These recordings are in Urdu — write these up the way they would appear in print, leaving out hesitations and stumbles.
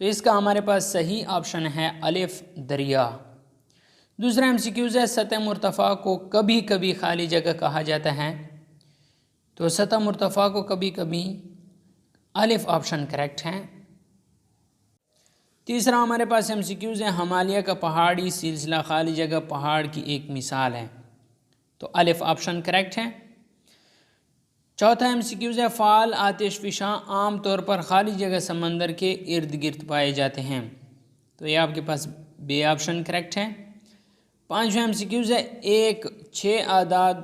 تو اس کا ہمارے پاس صحیح آپشن ہے الف دریا۔ دوسرا MCQز ہے، سطح مرتفع کو کبھی کبھی خالی جگہ کہا جاتا ہے، تو سطح مرتفع کو کبھی کبھی الف آپشن کریکٹ ہے۔ تیسرا ہمارے پاس MCQز ہے، ہمالیہ کا پہاڑی سلسلہ خالی جگہ پہاڑ کی ایک مثال ہے، تو الف آپشن کریکٹ ہے۔ چوتھا MCQز ہے، فعال آتش فشاں عام طور پر خالی جگہ سمندر کے ارد گرد پائے جاتے ہیں، تو یہ آپ کے پاس بے آپشن کریکٹ ہے۔ پانچواں MCQز ہے، ایک 6 اعداد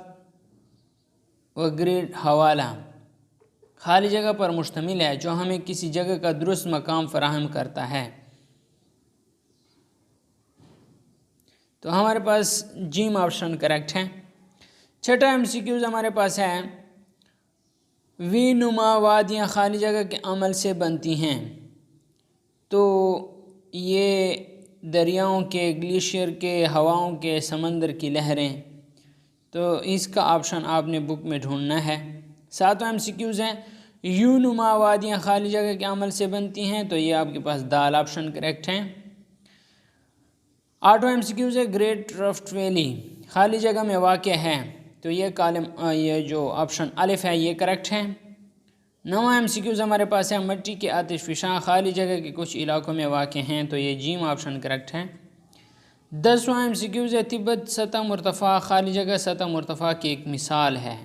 و گریڈ حوالہ خالی جگہ پر مشتمل ہے جو ہمیں کسی جگہ کا درست مقام فراہم کرتا ہے، تو ہمارے پاس جیم آپشن کریکٹ ہے۔ چھٹا MCQز ہمارے پاس ہے، وی نما وادیاں خالی جگہ کے عمل سے بنتی ہیں، تو یہ دریاؤں کے، گلیشیئر کے، ہواؤں کے، سمندر کی لہریں، تو اس کا آپشن آپ نے بک میں ڈھونڈنا ہے۔ ساتواں MCQز ہیں، یو نما وادیاں خالی جگہ کے عمل سے بنتی ہیں، تو یہ آپ کے پاس دال آپشن کریکٹ ہیں۔ آٹھواں MCQز ہے، گریٹ رفٹ ویلی خالی جگہ میں واقع ہے، تو یہ جو آپشن الف ہے یہ کریکٹ ہے۔ نواں MCQز ہمارے پاس ہے، مٹی کے آتش فشاں خالی جگہ کے کچھ علاقوں میں واقع ہیں، تو یہ جیم آپشن کریکٹ ہے۔ 10واں MCQز ہے، تبت سطح مرتفع خالی جگہ سطح مرتفع کی ایک مثال ہے،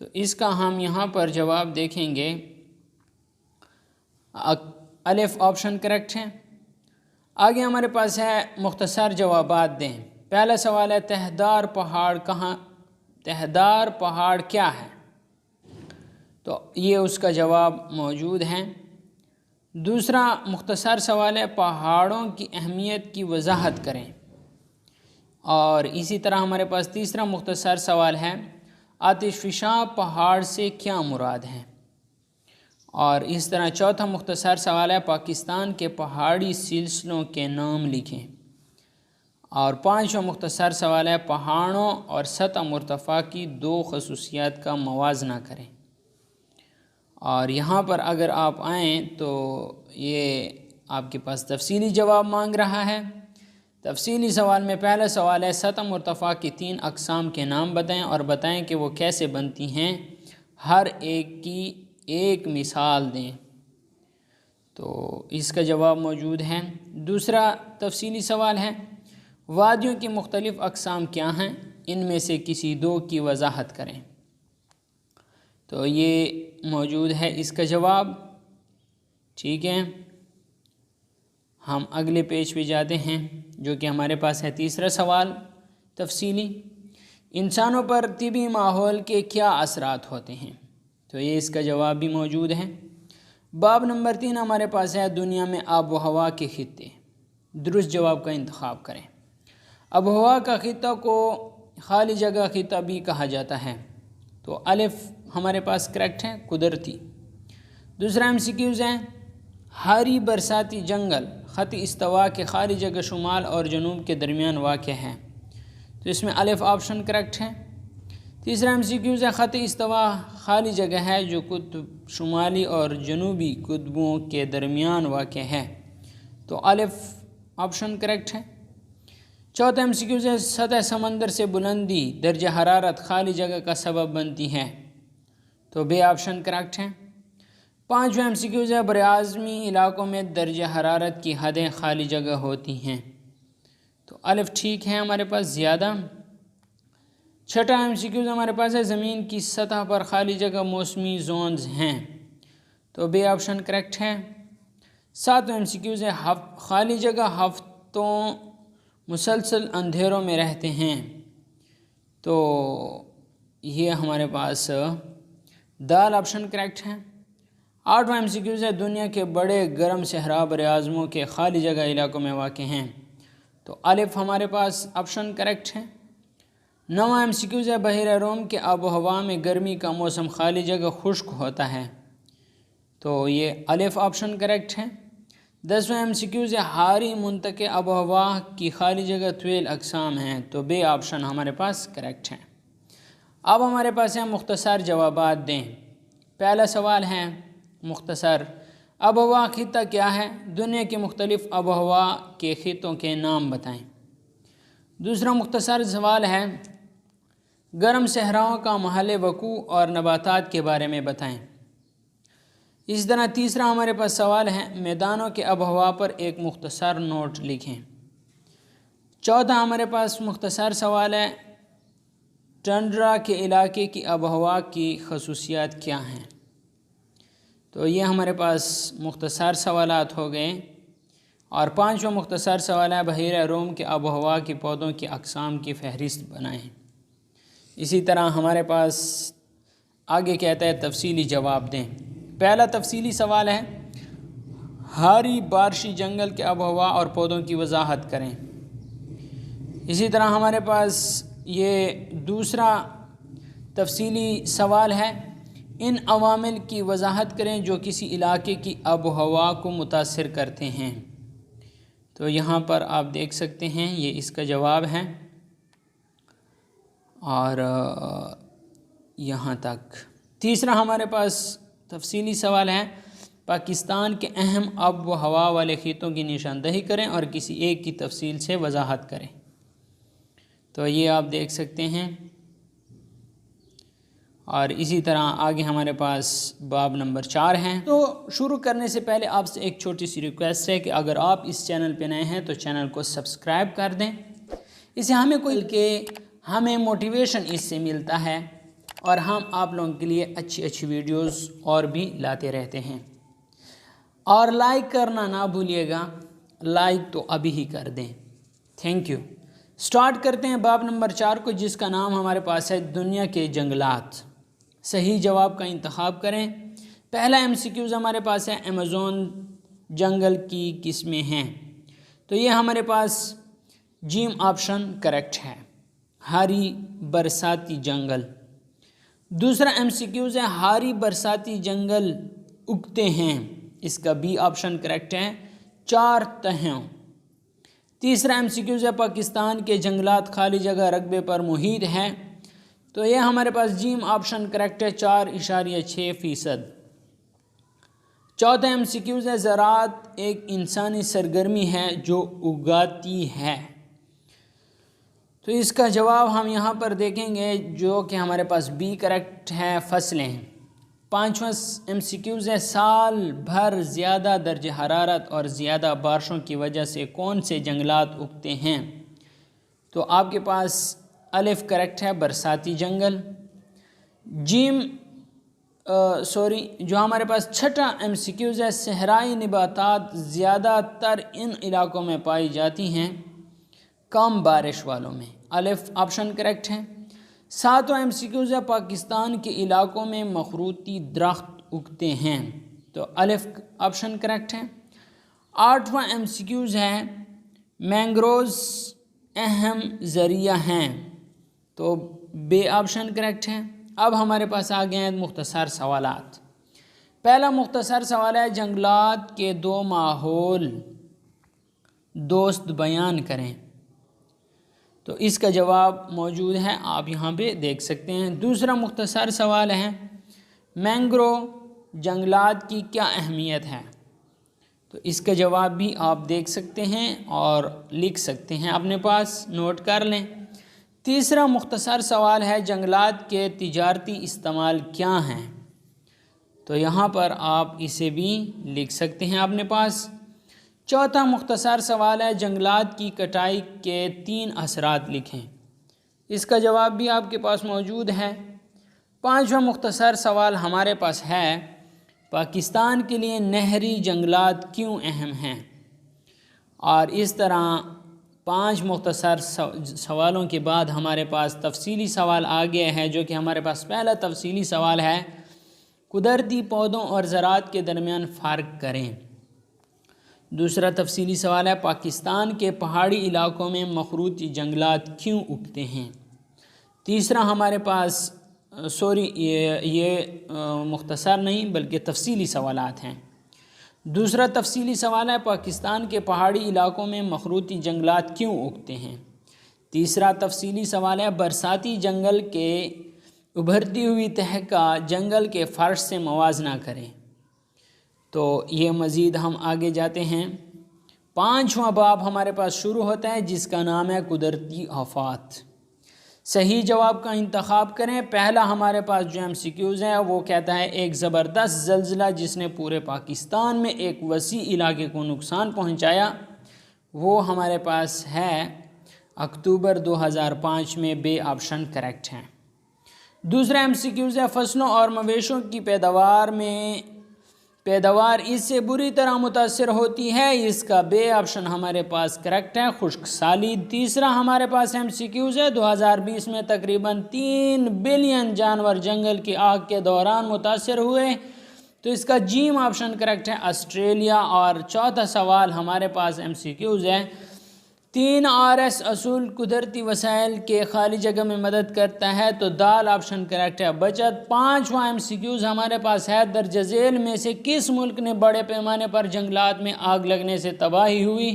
تو اس کا ہم یہاں پر جواب دیکھیں گے، الف آپشن کریکٹ ہے۔ آگے ہمارے پاس ہے، مختصر جوابات دیں۔ پہلا سوال ہے، تہدار پہاڑ کیا ہے؟ تو یہ اس کا جواب موجود ہے۔ دوسرا مختصر سوال ہے، پہاڑوں کی اہمیت کی وضاحت کریں، اور اسی طرح ہمارے پاس تیسرا مختصر سوال ہے، آتش فشاں پہاڑ سے کیا مراد ہے؟ اور اس طرح چوتھا مختصر سوال ہے، پاکستان کے پہاڑی سلسلوں کے نام لکھیں، اور پانچواں مختصر سوال ہے، پہاڑوں اور سطح مرتفع کی 2 خصوصیات کا موازنہ کریں۔ اور یہاں پر اگر آپ آئیں تو یہ آپ کے پاس تفصیلی جواب مانگ رہا ہے۔ تفصیلی سوال میں پہلا سوال ہے، سطح مرتفع کی 3 اقسام کے نام بتائیں اور بتائیں کہ وہ کیسے بنتی ہیں، ہر ایک کی ایک مثال دیں، تو اس کا جواب موجود ہے۔ دوسرا تفصیلی سوال ہے، وادیوں کی مختلف اقسام کیا ہیں، ان میں سے کسی 2 کی وضاحت کریں، تو یہ موجود ہے اس کا جواب۔ ٹھیک ہے، ہم اگلے پیج پہ جاتے ہیں، جو کہ ہمارے پاس ہے تیسرا سوال تفصیلی، انسانوں پر طبی ماحول کے کیا اثرات ہوتے ہیں، تو یہ اس کا جواب بھی موجود ہے۔ باب نمبر 3 ہمارے پاس ہے، دنیا میں آب و ہوا کے خطے، درست جواب کا انتخاب کریں۔ آب و ہوا کا خطہ کو خالی جگہ خطہ بھی کہا جاتا ہے، تو الف ہمارے پاس کریکٹ ہے، قدرتی۔ دوسرا MCQز ہیں، ہاری برساتی جنگل خط استوا کے خالی جگہ شمال اور جنوب کے درمیان واقع ہے، تو اس میں الف آپشن کریکٹ ہے۔ تیسرا MCQز ہے، خط استوا خالی جگہ ہے جو قطب شمالی اور جنوبی قطبوں کے درمیان واقع ہے، تو الف آپشن کریکٹ ہے۔ چوتھا MCQز ہے، سطح سمندر سے بلندی درجہ حرارت خالی جگہ کا سبب بنتی ہے، تو بے آپشن کریکٹ ہے۔ پانچواں MCQز ہے، براعظمی علاقوں میں درجہ حرارت کی حدیں خالی جگہ ہوتی ہیں، تو الف ٹھیک ہے ہمارے پاس زیادہ۔ چھٹا MCQز ہمارے پاس ہے، زمین کی سطح پر خالی جگہ موسمی زونز ہیں، تو بے آپشن کریکٹ ہے۔ ساتواں MCQز ہے، خالی جگہ ہفتوں مسلسل اندھیروں میں رہتے ہیں، تو یہ ہمارے پاس دال آپشن کریکٹ ہے۔ آٹھواں MCQز ہے، دنیا کے بڑے گرم صحرا براعظموں کے خالی جگہ علاقوں میں واقع ہیں، تو الف ہمارے پاس آپشن کریکٹ ہے۔ نواں MCQز ہے، بحیرہ روم کے آب و ہوا میں گرمی کا موسم خالی جگہ خشک ہوتا ہے، تو یہ الف آپشن کریکٹ ہے۔ 10واں MCQز ہے، حاری منطقع آب و ہوا کی خالی جگہ طویل اقسام ہیں، تو بے آپشن ہمارے پاس کریکٹ ہے۔ اب ہمارے پاس ہے مختصر جوابات دیں۔ پہلا سوال ہے مختصر، آب و ہوا خطہ کیا ہے؟ دنیا کے مختلف آب و ہوا کے خطوں کے نام بتائیں۔ دوسرا مختصر سوال ہے گرم صحراؤں کا محل وقوع اور نباتات کے بارے میں بتائیں۔ اس طرح تیسرا ہمارے پاس سوال ہے میدانوں کے آب و ہوا پر ایک مختصر نوٹ لکھیں۔ چوتھا ہمارے پاس مختصر سوال ہے ٹنڈرا کے علاقے کی آب و ہوا کی خصوصیات کیا ہیں؟ تو یہ ہمارے پاس مختصر سوالات ہو گئے۔ اور پانچواں مختصر سوال ہے بحیرہ روم کے آب و ہوا کے پودوں کی اقسام کی فہرست بنائیں۔ اسی طرح ہمارے پاس آگے کہتا ہے تفصیلی جواب دیں۔ پہلا تفصیلی سوال ہے ہاری بارشی جنگل کے آب و ہوا اور پودوں کی وضاحت کریں۔ اسی طرح ہمارے پاس یہ دوسرا تفصیلی سوال ہے ان عوامل کی وضاحت کریں جو کسی علاقے کی آب و ہوا کو متاثر کرتے ہیں۔ تو یہاں پر آپ دیکھ سکتے ہیں یہ اس کا جواب ہے، اور یہاں تک۔ تیسرا ہمارے پاس تفصیلی سوال ہے پاکستان کے اہم آب و ہوا والے خطوں کی نشاندہی کریں اور کسی ایک کی تفصیل سے وضاحت کریں۔ تو یہ آپ دیکھ سکتے ہیں، اور اسی طرح آگے ہمارے پاس باب نمبر 4 ہیں۔ تو شروع کرنے سے پہلے آپ سے ایک چھوٹی سی ریکویسٹ ہے کہ اگر آپ اس چینل پہ نئے ہیں تو چینل کو سبسکرائب کر دیں، اسے ہمیں موٹیویشن اس سے ملتا ہے، اور ہم آپ لوگوں کے لیے اچھی ویڈیوز اور بھی لاتے رہتے ہیں۔ اور لائک کرنا نہ بھولیے گا، لائک تو ابھی ہی کر دیں۔ Thank you. سٹارٹ کرتے ہیں باب نمبر 4 کو، جس کا نام ہمارے پاس ہے دنیا کے جنگلات۔ صحیح جواب کا انتخاب کریں۔ پہلا ایم سی کیوز ہمارے پاس ہے ایمیزون جنگل کی قسمیں ہیں، تو یہ ہمارے پاس جیم آپشن کریکٹ ہے، ہاری برساتی جنگل۔ دوسرا ایم سی کیوز ہے ہاری برساتی جنگل اگتے ہیں، اس کا بی آپشن کریکٹ ہے، 4 تہوں۔ تیسرا ایم سی کیوز ہے پاکستان کے جنگلات خالی جگہ رقبے پر محیط ہیں، تو یہ ہمارے پاس جیم آپشن کریکٹ ہے، 4.6%۔ چوتھا ایم سی کیوز ہے زراعت ایک انسانی سرگرمی ہے جو اگاتی ہے، تو اس کا جواب ہم یہاں پر دیکھیں گے جو کہ ہمارے پاس بی کریکٹ ہے، فصلیں۔ پانچواں ایم سی کیوز ہے سال بھر زیادہ درجہ حرارت اور زیادہ بارشوں کی وجہ سے کون سے جنگلات اگتے ہیں؟ تو آپ کے پاس الف کریکٹ ہے، برساتی جنگل۔ جو ہمارے پاس چھٹا ایم سی کیوز ہے صحرائی نباتات زیادہ تر ان علاقوں میں پائی جاتی ہیں کم بارش والوں میں، الف آپشن کریکٹ ہے۔ ساتواں ایم سی کیوز ہے پاکستان کے علاقوں میں مخروطی درخت اگتے ہیں، تو الف آپشن کریکٹ ہے۔ آٹھواں ایم سی کیوز ہے مینگروز اہم ذریعہ ہیں، تو بے آپشن کریکٹ ہے۔ اب ہمارے پاس آ گئے ہیں مختصر سوالات۔ پہلا مختصر سوال ہے جنگلات کے 2 ماحول دوست بیان کریں، تو اس کا جواب موجود ہے، آپ یہاں پہ دیکھ سکتے ہیں۔ دوسرا مختصر سوال ہے مینگرو جنگلات کی کیا اہمیت ہے، تو اس کا جواب بھی آپ دیکھ سکتے ہیں اور لکھ سکتے ہیں، اپنے پاس نوٹ کر لیں۔ تیسرا مختصر سوال ہے جنگلات کے تجارتی استعمال کیا ہیں، تو یہاں پر آپ اسے بھی لکھ سکتے ہیں اپنے پاس۔ چوتھا مختصر سوال ہے جنگلات کی کٹائی کے 3 اثرات لکھیں، اس کا جواب بھی آپ کے پاس موجود ہے۔ پانچواں مختصر سوال ہمارے پاس ہے پاکستان کے لیے نہری جنگلات کیوں اہم ہیں، اور اس طرح 5 مختصر سوالوں کے بعد ہمارے پاس تفصیلی سوال آ گیا ہے، جو کہ ہمارے پاس پہلا تفصیلی سوال ہے قدرتی پودوں اور زراعت کے درمیان فرق کریں۔ دوسرا تفصیلی سوال ہے پاکستان کے پہاڑی علاقوں میں مخروطی جنگلات کیوں اگتے ہیں۔ تیسرا ہمارے پاس یہ مختصر نہیں بلکہ تفصیلی سوالات ہیں۔ دوسرا تفصیلی سوال ہے پاکستان کے پہاڑی علاقوں میں مخروطی جنگلات کیوں اگتے ہیں۔ تیسرا تفصیلی سوال ہے برساتی جنگل کے ابھرتی ہوئی تہ کا جنگل کے فرش سے موازنہ کریں۔ تو یہ مزید ہم آگے جاتے ہیں۔ 5واں باب ہمارے پاس شروع ہوتا ہے جس کا نام ہے قدرتی آفات۔ صحیح جواب کا انتخاب کریں۔ پہلا ہمارے پاس جو MCQs ہے وہ کہتا ہے ایک زبردست زلزلہ جس نے پورے پاکستان میں ایک وسیع علاقے کو نقصان پہنچایا، وہ ہمارے پاس ہے اکتوبر 2005 میں، بے آپشن کریکٹ ہیں۔ دوسرا MCQs ہے فصلوں اور مویشیوں کی پیداوار اس سے بری طرح متاثر ہوتی ہے، اس کا بے آپشن ہمارے پاس کریکٹ ہے، خشک سالی۔ تیسرا ہمارے پاس MCQs ہے 2020 میں تقریباً 3 بلین جانور جنگل کی آگ کے دوران متاثر ہوئے، تو اس کا جیم آپشن کریکٹ ہے، آسٹریلیا۔ اور چوتھا سوال ہمارے پاس MCQs ہے 3 RS اصول قدرتی وسائل کے خالی جگہ میں مدد کرتا ہے، تو دال آپشن کریکٹ ہے، بچت۔ 5واں MCQs ہمارے پاس ہے درج ذیل میں سے کس ملک نے بڑے پیمانے پر جنگلات میں آگ لگنے سے تباہی ہوئی،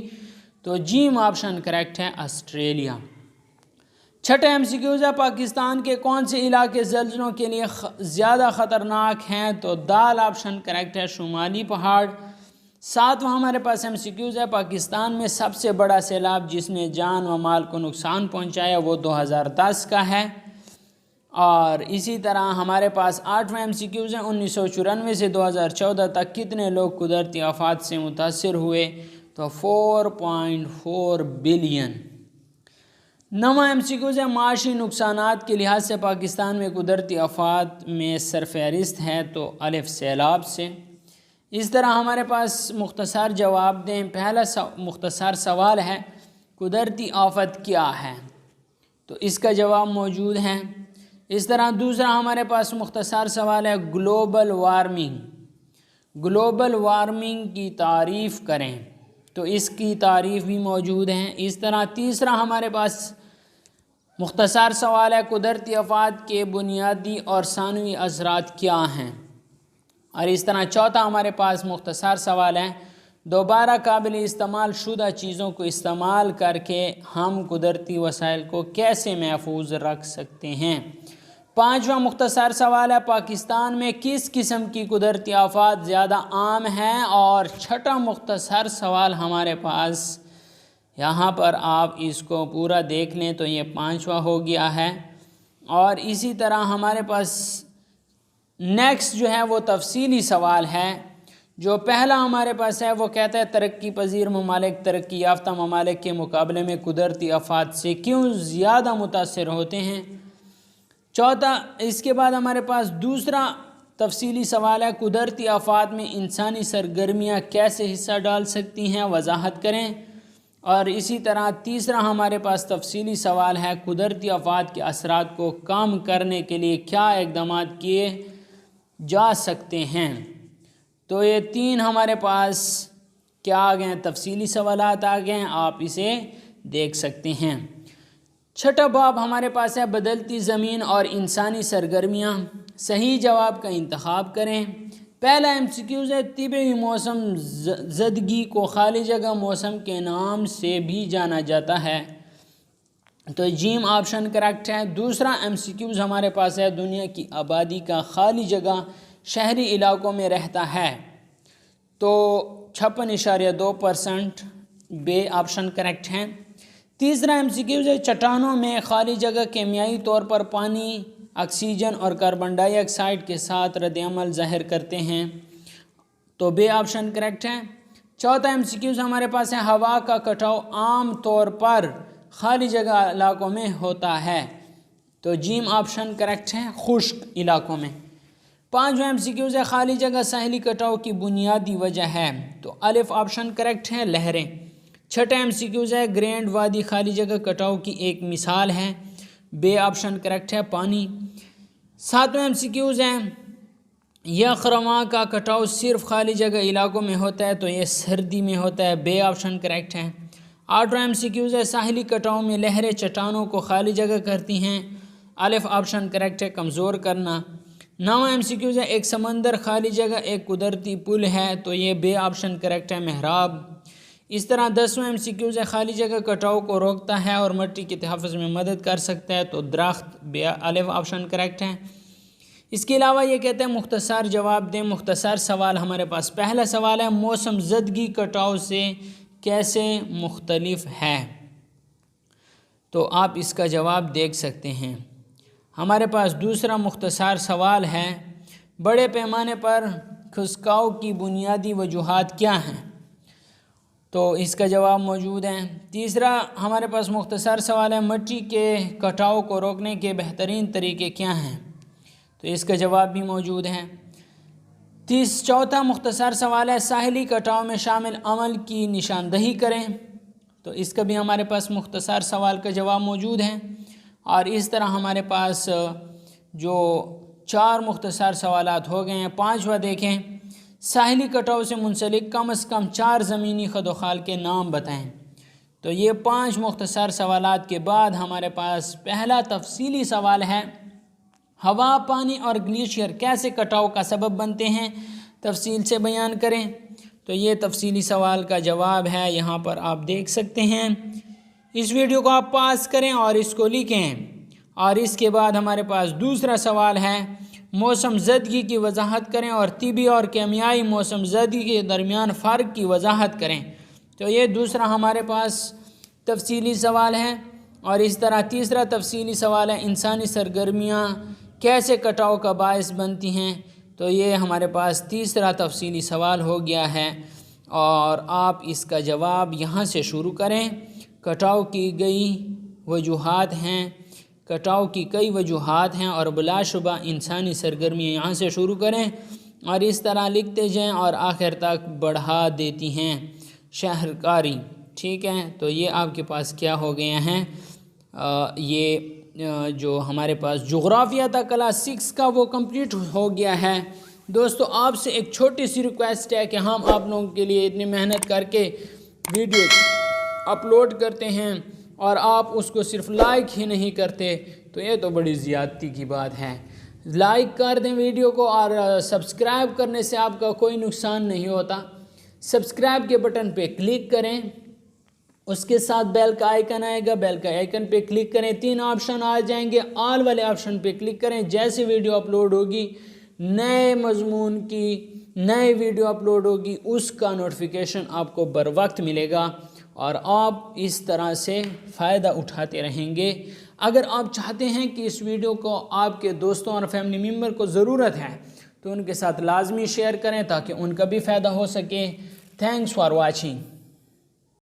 تو جیم آپشن کریکٹ ہے، آسٹریلیا۔ چھٹا MCQs ہے پاکستان کے کون سے علاقے زلزلوں کے لیے زیادہ خطرناک ہیں، تو دال آپشن کریکٹ ہے، شمالی پہاڑ۔ 7واں ہمارے پاس MCQs ہے پاکستان میں سب سے بڑا سیلاب جس نے جان و مال کو نقصان پہنچایا وہ 2010 کا ہے۔ اور اسی طرح ہمارے پاس 8واں MCQs ہے 1994 سے 2014 تک کتنے لوگ قدرتی آفات سے متاثر ہوئے، تو 4.4 بلین۔ 9واں MCQs ہے معاشی نقصانات کے لحاظ سے پاکستان میں قدرتی آفات میں سرفہرست ہے، تو الف سیلاب سے۔ اس طرح ہمارے پاس مختصر جواب دیں۔ پہلا مختصر سوال ہے قدرتی آفت کیا ہے، تو اس کا جواب موجود ہے۔ اس طرح دوسرا ہمارے پاس مختصر سوال ہے گلوبل وارمنگ، گلوبل وارمنگ کی تعریف کریں، تو اس کی تعریف بھی موجود ہے۔ اس طرح تیسرا ہمارے پاس مختصر سوال ہے قدرتی آفات کے بنیادی اور ثانوی اثرات کیا ہیں، اور اس طرح چوتھا ہمارے پاس مختصر سوال ہے دوبارہ قابل استعمال شدہ چیزوں کو استعمال کر کے ہم قدرتی وسائل کو کیسے محفوظ رکھ سکتے ہیں۔ 5واں مختصر سوال ہے پاکستان میں کس قسم کی قدرتی آفات زیادہ عام ہیں، اور چھٹا مختصر سوال ہمارے پاس یہاں پر آپ اس کو پورا دیکھ لیں تو یہ 5واں ہو گیا ہے۔ اور اسی طرح ہمارے پاس نیکسٹ جو ہے وہ تفصیلی سوال ہے، جو پہلا ہمارے پاس ہے وہ کہتا ہے ترقی پذیر ممالک ترقی یافتہ ممالک کے مقابلے میں قدرتی آفات سے کیوں زیادہ متاثر ہوتے ہیں۔ چوتھا اس کے بعد ہمارے پاس دوسرا تفصیلی سوال ہے قدرتی آفات میں انسانی سرگرمیاں کیسے حصہ ڈال سکتی ہیں، وضاحت کریں۔ اور اسی طرح تیسرا ہمارے پاس تفصیلی سوال ہے قدرتی آفات کے اثرات کو کم کرنے کے لیے کیا اقدامات کیے جا سکتے ہیں۔ تو یہ 3 ہمارے پاس کیا آ گئے ہیں، تفصیلی سوالات آ گئے ہیں، آپ اسے دیکھ سکتے ہیں۔ چھٹا باب ہمارے پاس ہے بدلتی زمین اور انسانی سرگرمیاں، صحیح جواب کا انتخاب کریں۔ پہلا MCQs ہے طبعی موسم زدگی کو خالی جگہ موسم کے نام سے بھی جانا جاتا ہے، تو جیم آپشن کریکٹ ہے۔ دوسرا MCQs ہمارے پاس ہے دنیا کی آبادی کا خالی جگہ شہری علاقوں میں رہتا ہے، تو 56.2% بے آپشن کریکٹ ہیں۔ تیسرا MCQs ہے چٹانوں میں خالی جگہ کیمیائی طور پر پانی، آکسیجن اور کاربن ڈائی آکسائڈ کے ساتھ رد عمل ظاہر کرتے ہیں، تو بے آپشن کریکٹ ہے۔ چوتھا MCQs ہمارے پاس ہے ہوا کا کٹاؤ عام طور پر خالی جگہ علاقوں میں ہوتا ہے، تو جیم آپشن کریکٹ ہے، خشک علاقوں میں۔ 5واں MCQs ہے خالی جگہ ساحلی کٹاؤ کی بنیادی وجہ ہے، تو الف آپشن کریکٹ ہے، لہریں۔ چھٹا MCQs ہے گرینڈ وادی خالی جگہ کٹاؤ کی ایک مثال ہے، بے آپشن کریکٹ ہے، پانی۔ 7واں MCQs ہے یخ رواں کا کٹاؤ صرف خالی جگہ علاقوں میں ہوتا ہے، تو یہ سردی میں ہوتا ہے، بے آپشن کریکٹ ہے۔ 8واں MCQs ہے ساحلی کٹاؤ میں لہریں چٹانوں کو خالی جگہ کرتی ہیں، الف آپشن کریکٹ ہے، کمزور کرنا۔ 9واں MCQs ہے ایک سمندر خالی جگہ ایک قدرتی پل ہے، تو یہ بے آپشن کریکٹ ہے، محراب۔ اس طرح 10واں MCQ ہے، خالی جگہ کٹاؤ کو روکتا ہے اور مٹی کے تحفظ میں مدد کر سکتا ہے، تو درخت الف آپشن کریکٹ ہے۔ اس کے علاوہ یہ کہتے ہیں مختصر جواب دیں، مختصر سوال ہمارے پاس پہلا سوال ہے موسم زدگی کٹاؤ سے کیسے مختلف ہے؟ تو آپ اس کا جواب دیکھ سکتے ہیں۔ ہمارے پاس دوسرا مختصر سوال ہے بڑے پیمانے پر خشکاؤ کی بنیادی وجوہات کیا ہیں؟ تو اس کا جواب موجود ہے۔ تیسرا ہمارے پاس مختصر سوال ہے مٹی کے کٹاؤ کو روکنے کے بہترین طریقے کیا ہیں؟ تو اس کا جواب بھی موجود ہے۔ چوتھا مختصر سوال ہے ساحلی کٹاؤ میں شامل عمل کی نشاندہی کریں، تو اس کا بھی ہمارے پاس مختصر سوال کا جواب موجود ہے۔ اور اس طرح ہمارے پاس جو 4 مختصر سوالات ہو گئے ہیں۔ 5واں دیکھیں ساحلی کٹاؤ سے منسلک کم از کم 4 زمینی خدوخال کے نام بتائیں۔ تو یہ 5 مختصر سوالات کے بعد ہمارے پاس پہلا تفصیلی سوال ہے ہوا، پانی اور گلیشیئر کیسے کٹاؤ کا سبب بنتے ہیں، تفصیل سے بیان کریں۔ تو یہ تفصیلی سوال کا جواب ہے، یہاں پر آپ دیکھ سکتے ہیں۔ اس ویڈیو کو آپ پاس کریں اور اس کو لکھیں۔ اور اس کے بعد ہمارے پاس دوسرا سوال ہے موسم زدگی کی وضاحت کریں اور طبی اور کیمیائی موسم زدگی کے درمیان فرق کی وضاحت کریں۔ تو یہ دوسرا ہمارے پاس تفصیلی سوال ہے۔ اور اس طرح تیسرا تفصیلی سوال ہے انسانی سرگرمیاں کیسے کٹاؤ کا باعث بنتی ہیں، تو یہ ہمارے پاس تیسرا تفصیلی سوال ہو گیا ہے۔ اور آپ اس کا جواب یہاں سے شروع کریں۔ کٹاؤ کی گئی وجوہات ہیں، کٹاؤ کی کئی وجوہات ہیں اور بلا شبہ انسانی سرگرمیاں یہاں سے شروع کریں اور اس طرح لکھتے جائیں اور آخر تک بڑھا دیتی ہیں شہرکاری۔ ٹھیک ہے، تو یہ آپ کے پاس کیا ہو گیا ہیں، یہ جو ہمارے پاس جغرافیہ تھا کلاس 6 کا وہ کمپلیٹ ہو گیا ہے۔ دوستو آپ سے ایک چھوٹی سی ریکویسٹ ہے کہ ہم آپ لوگوں کے لیے اتنی محنت کر کے ویڈیو اپلوڈ کرتے ہیں اور آپ اس کو صرف لائک ہی نہیں کرتے، تو یہ تو بڑی زیادتی کی بات ہے۔ لائک کر دیں ویڈیو کو اور سبسکرائب کرنے سے آپ کا کوئی نقصان نہیں ہوتا۔ سبسکرائب کے بٹن پہ کلک کریں، اس کے ساتھ بیل کا آئیکن آئے گا، بیل کا آئیکن پہ کلک کریں، 3 آپشن آ جائیں گے، آل والے آپشن پہ کلک کریں۔ جیسے ویڈیو اپلوڈ ہوگی، نئے مضمون کی نئے ویڈیو اپلوڈ ہوگی، اس کا نوٹیفیکیشن آپ کو بر وقت ملے گا اور آپ اس طرح سے فائدہ اٹھاتے رہیں گے۔ اگر آپ چاہتے ہیں کہ اس ویڈیو کو آپ کے دوستوں اور فیملی ممبر کو ضرورت ہے تو ان کے ساتھ لازمی شیئر کریں تاکہ ان کا بھی فائدہ ہو سکے۔ Thanks for watching.